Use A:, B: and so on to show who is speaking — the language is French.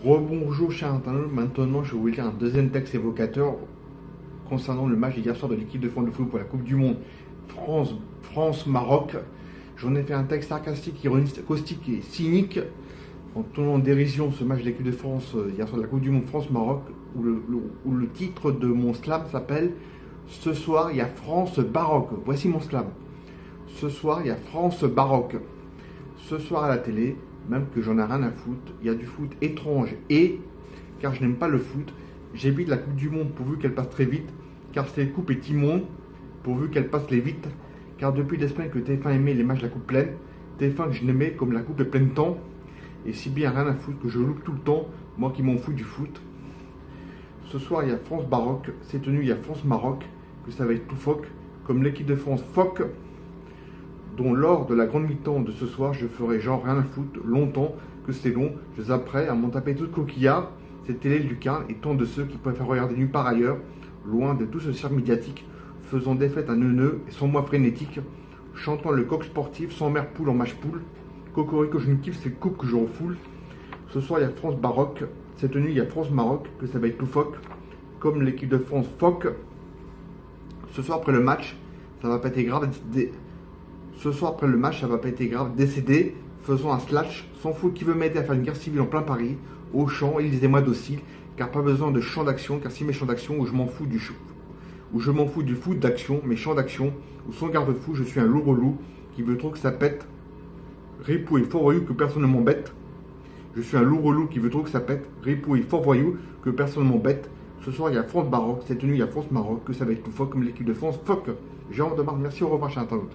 A: Rebonjour cher internaute, maintenant je vais vous lire un deuxième texte évocateur concernant le match d'hier soir de l'équipe de France de foot pour la Coupe du Monde France-Maroc. J'en ai fait un texte sarcastique, ironiste, caustique et cynique en tournant en dérision ce match de l'équipe de France hier soir de la Coupe du Monde France-Maroc où le titre de mon slam s'appelle « Ce soir il y a France-Baroque ». Voici mon slam. Ce soir il y a France-Baroque. Ce soir à la télé, même que j'en ai rien à foutre, il y a du foot étrange car je n'aime pas le foot, j'évite la Coupe du Monde pourvu qu'elle passe très vite, car c'est coupe est immonde, pourvu qu'elle passe les vite, car depuis des semaines que TF1 aimait les matchs de la coupe pleine, TF1 que je n'aimais comme la coupe est pleine temps, et si bien rien à foutre que je loupe tout le temps, moi qui m'en fous du foot. Ce soir il y a France-Baroque, c'est tenu il y a France-Maroc, que ça va être tout phoque, comme l'équipe de France phoque, dont lors de la grande mi-temps de ce soir, je ferai genre rien à foutre, longtemps, que c'est long, je zapperai à m'en taper toute coquillard, cette télé Lucarne et tant de ceux qui préfèrent regarder nulle part ailleurs, loin de tout ce cirque médiatique, faisant des fêtes à neuneux et sans moi frénétique, chantant le coq sportif sans mère poule en mâche poule, cocorico je ne kiffe, c'est le coupe que je refoule. Ce soir il y a France Baroque, cette nuit il y a France Maroc, que ça va être tout phoque, comme l'équipe de France phoque. Ce soir après le match, ça va pas être grave. Ce soir après le match, ça va pas être grave, décédé, faisant un slash, s'en fout qui veut m'aider à faire une guerre civile en plein Paris, au champ, élisez-moi docile, car pas besoin de champ d'action, car si mes champs d'action, où je m'en fous du foot d'action, mes champs d'action, où sans garde-fou, je suis un loup relou, qui veut trop que ça pète, ripou et fort voyou que personne ne m'embête, je suis un loup relou qui veut trop que ça pète, ripou et fort voyou que personne ne m'embête, ce soir il y a France Baroque, cette nuit il y a France Maroc, que ça va être tout fort comme l'équipe de France, fuck, Jean de Marc, merci, au revoir chez internaute.